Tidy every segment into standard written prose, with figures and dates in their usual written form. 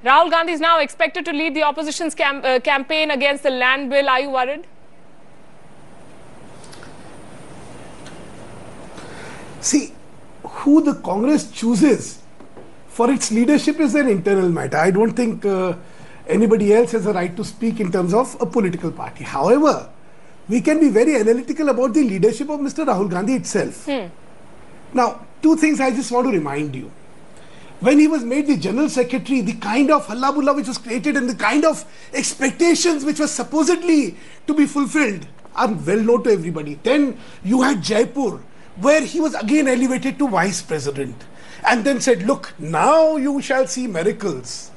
Rahul Gandhi is now expected to lead the opposition's campaign against the land bill. Are you worried? See, who the Congress chooses for its leadership is an internal matter. I don't think anybody else has a right to speak in terms of a political party. However, we can be very analytical about the leadership of Mr. Rahul Gandhi itself. Now, two things I just want to remind you. When he was made the General Secretary, the kind of hullabulla which was created and the kind of expectations which were supposedly to be fulfilled are well known to everybody. Then you had Jaipur, where he was again elevated to Vice President and then said, look, now you shall see miracles.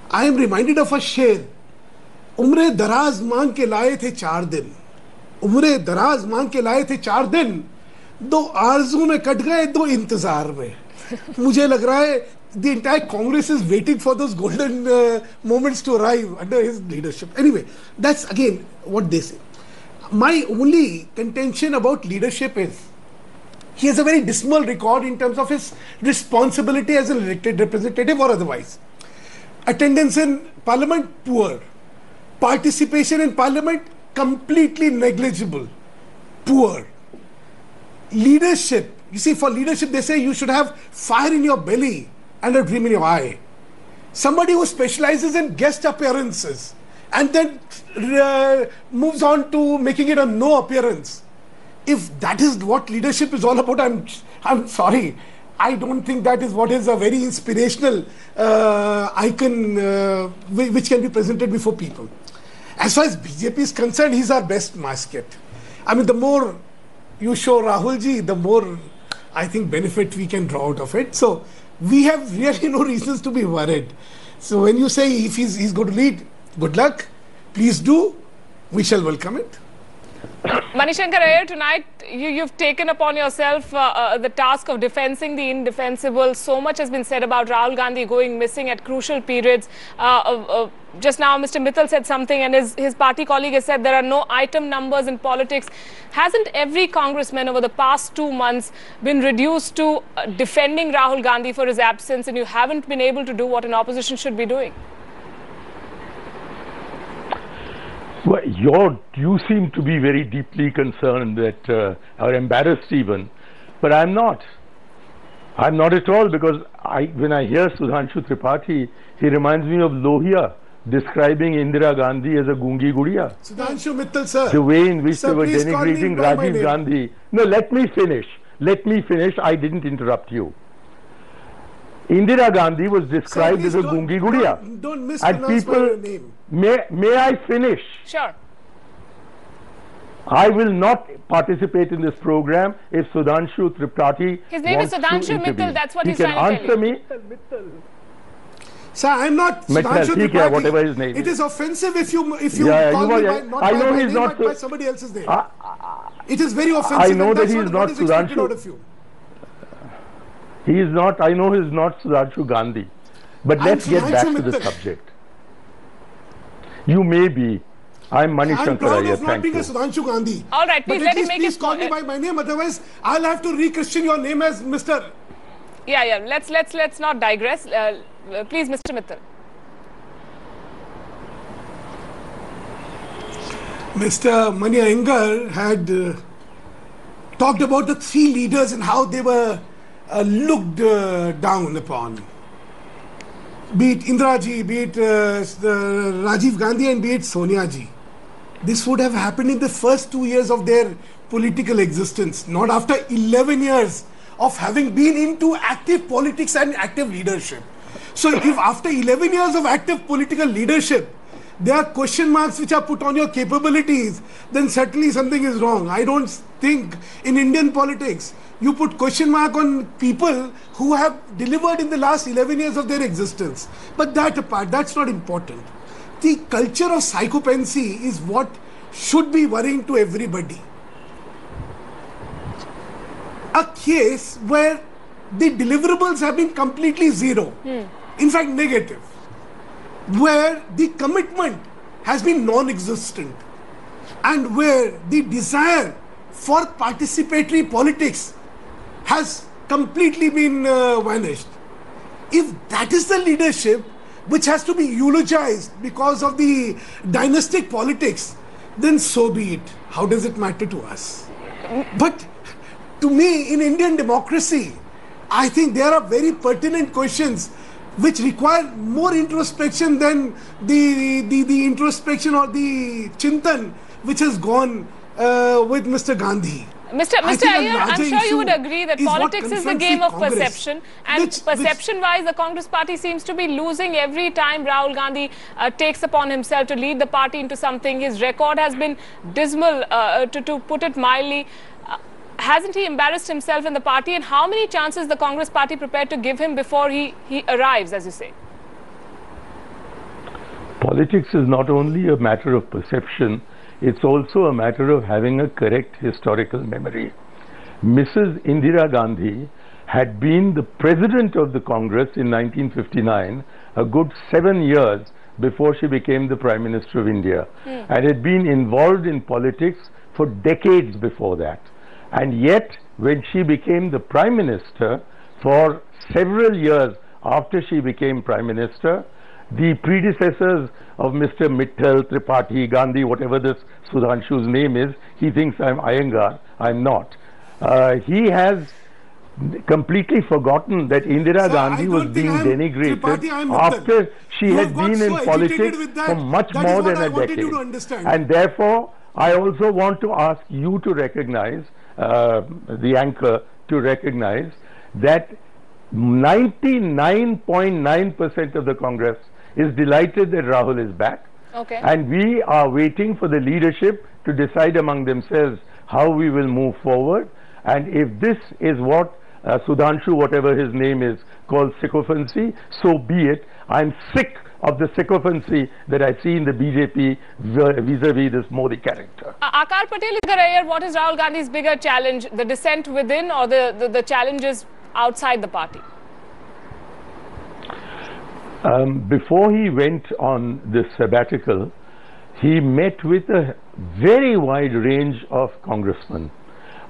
I am reminded of a sher. Umre daraz mang ke laaye the 4 din. Umre daraz mang ke laaye the 4 din. Do arzu mein kat gaye, do intezar mein. मुझे लग रहा है the entire Congress is waiting for those golden moments to arrive under his leadership. Anyway, that's again what they say. My only contention about leadership is he has a very dismal record in terms of his responsibility as an elected representative or otherwise. Attendance in Parliament, poor. Participation in Parliament, completely negligible. Poor. Leadership. You see, for leadership, they say you should have fire in your belly and a dream in your eye. Somebody who specializes in guest appearances and then moves on to making it a no appearance. If that is what leadership is all about, I'm sorry. I don't think that is what is a very inspirational icon which can be presented before people. As far as BJP is concerned, he's our best mascot. I mean, the more you show Rahul ji, the more I think benefit we can draw out of it. So we have really no reasons to be worried. So when you say if he's going to lead, good luck. Please do. We shall welcome it. Manishankar Iyer, tonight you've taken upon yourself the task of defending the indefensible. So much has been said about Rahul Gandhi going missing at crucial periods. Just now Mr. Mittal said something and his party colleague has said there are no item numbers in politics. Hasn't every congressman over the past 2 months been reduced to defending Rahul Gandhi for his absence, and you haven't been able to do what an opposition should be doing? Well, you seem to be very deeply concerned that, or embarrassed even, but I'm not. I'm not at all, because when I hear Sudhanshu Tripathi, he reminds me of Lohia describing Indira Gandhi as a gungi gudiya. Sudhanshu MIttal, sir. The way in which sir, they were denigrating Rajiv Gandhi. No, let me finish. Let me finish. I didn't interrupt you. Indira Gandhi was described as a gungi gudiya. Don't mispronounce my name. May I finish? Sure. I will not participate in this program if Sudhanshu Tripathi His name is Sudhanshu Mittal. That's what he's trying to tell you. Sir, I'm not Sudhanshu Tripathi. Whatever his name. It is offensive if you call me by, not by my name, but by somebody else's name. It is very offensive. I know that he is not Sudhanshu. He is not. I know he is not Sudhanshu Gandhi. But let's get back to the subject. You may be. I'm Manishankar Iyer. I'm proud of not being a Sudhanshu Gandhi. All right, please let him make his call me by my name. Otherwise, I'll have to re-christian your name as Mr. Yeah. Let's not digress. Please, Mr. Mittal. Mr. Mani Iyengar had talked about the 3 leaders and how they were looked down upon. Be it Indira ji, be it Rajiv Gandhi, and be it Sonia ji. This would have happened in the first 2 years of their political existence, not after 11 years of having been into active politics and active leadership. So if after 11 years of active political leadership, there are question marks which are put on your capabilities, then certainly something is wrong. I don't think in Indian politics you put question mark on people who have delivered in the last 11 years of their existence. But that apart, that's not important. The culture of psychopathy is what should be worrying to everybody. A case where the deliverables have been completely zero, in fact negative, where the commitment has been non-existent, and where the desire for participatory politics has completely been vanished. If that is the leadership, which has to be eulogized because of the dynastic politics, then so be it. How does it matter to us? But to me, in Indian democracy, I think there are very pertinent questions which require more introspection than the introspection or the chintan which has gone with Mr. Gandhi. Mr. Iyer, I'm sure you would agree that politics is the game of perception, and perception-wise, the Congress party seems to be losing every time Rahul Gandhi takes upon himself to lead the party into something. His record has been dismal, to put it mildly. Hasn't he embarrassed himself in the party, and how many chances the Congress party prepared to give him before he arrives, as you say? Politics is not only a matter of perception, it's also a matter of having a correct historical memory. Mrs. Indira Gandhi had been the president of the Congress in 1959, a good 7 years before she became the Prime Minister of India, and had been involved in politics for decades before that. And yet, when she became the Prime Minister, for several years after she became Prime Minister, the predecessors of Mr. Mittal, Tripathi, Gandhi, whatever this Sudhanshu's name is, he thinks I'm Iyengar, I'm not. He has completely forgotten that Indira Gandhi was being denigrated after she had been in politics for much more than a decade. And therefore, I also want to ask you to recognize, the anchor, to recognize that 99.9% of the Congress is delighted that Rahul is back. Okay. And we are waiting for the leadership to decide among themselves how we will move forward. And if this is what Sudhanshu, whatever his name is, calls sycophancy, so be it. I'm sick of the sycophancy that I see in the BJP vis-a-vis this Modi character. Akar Patel, what is Rahul Gandhi's bigger challenge, the dissent within or the challenges outside the party? Before he went on this sabbatical, he met with a very wide range of congressmen.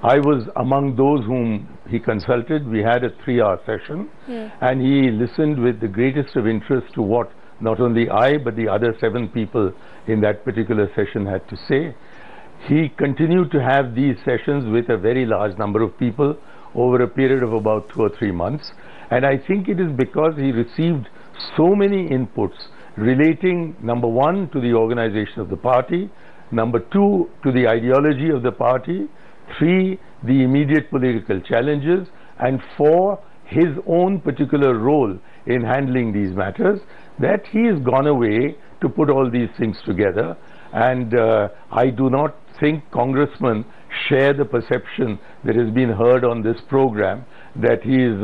I was among those whom he consulted. We had a 3-hour session, and he listened with the greatest of interest to what not only I, but the other 7 people in that particular session had to say. He continued to have these sessions with a very large number of people over a period of about 2 or 3 months. And I think it is because he received so many inputs relating, number 1, to the organization of the party, number 2, to the ideology of the party, 3, the immediate political challenges, and 4, his own particular role in handling these matters, that he has gone away to put all these things together. And I do not think congressmen share the perception that has been heard on this program that he is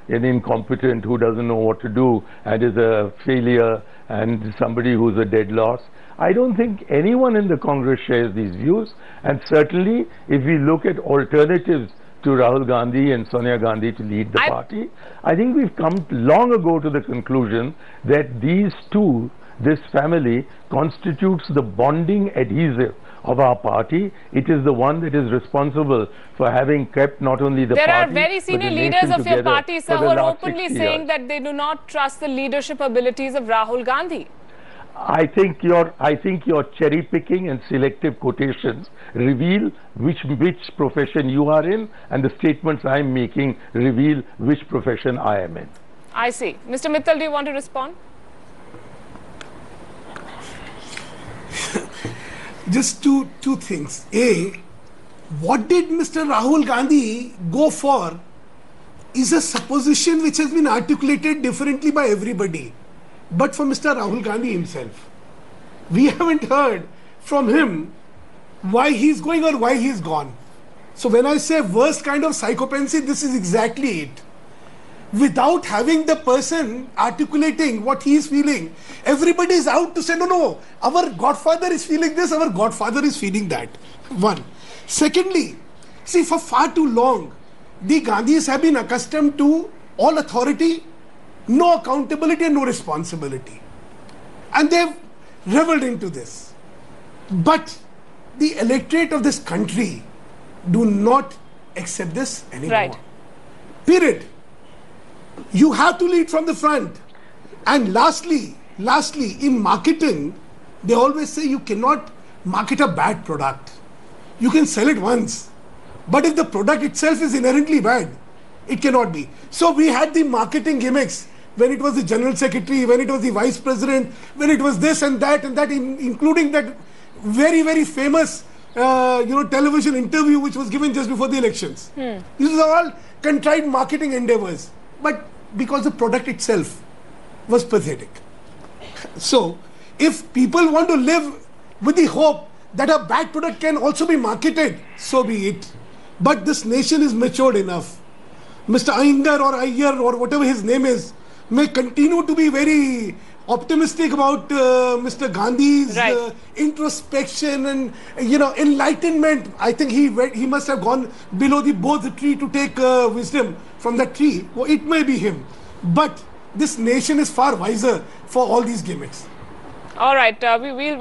an incompetent who doesn't know what to do and is a failure and somebody who's a dead loss. I don't think anyone in the Congress shares these views, and certainly if we look at alternatives to Rahul Gandhi and Sonia Gandhi to lead the party, I think we've come long ago to the conclusion that these two, this family, constitutes the bonding adhesive of our party. It is the one that is responsible for having kept not only the party, there are very senior leaders of your party, sir, who are openly saying that they do not trust the leadership abilities of Rahul Gandhi. I think your cherry picking and selective quotations reveal which profession you are in, and the statements I am making reveal which profession I am in. I see. Mr. Mittal, do you want to respond? Just two things. A, what did Mr. Rahul Gandhi go for is a supposition which has been articulated differently by everybody, but for Mr. Rahul Gandhi himself. We haven't heard from him why he's going or why he's gone. So when I say worst kind of psychopathy, this is exactly it. Without having the person articulating what he is feeling, everybody is out to say, no, our godfather is feeling this, our godfather is feeling that. One. Secondly, see, for far too long, the Gandhis have been accustomed to all authority, no accountability and no responsibility. And they've reveled into this. But the electorate of this country do not accept this anymore. Right. Period. You have to lead from the front. And lastly, in marketing, they always say you cannot market a bad product. You can sell it once, but if the product itself is inherently bad, it cannot be. So we had the marketing gimmicks when it was the general secretary, when it was the vice president, when it was this and that, including that very, very famous television interview which was given just before the elections. These are all contrived marketing endeavors, but because the product itself was pathetic. So if people want to live with the hope that a bad product can also be marketed, so be it. But this nation is matured enough. Mr. Iyer or whatever his name is may continue to be very optimistic about Mr. Gandhi's introspection and enlightenment. I think he must have gone below the bodh tree to take wisdom from that tree. Well, it may be him, but this nation is far wiser for all these gimmicks. All right, we'll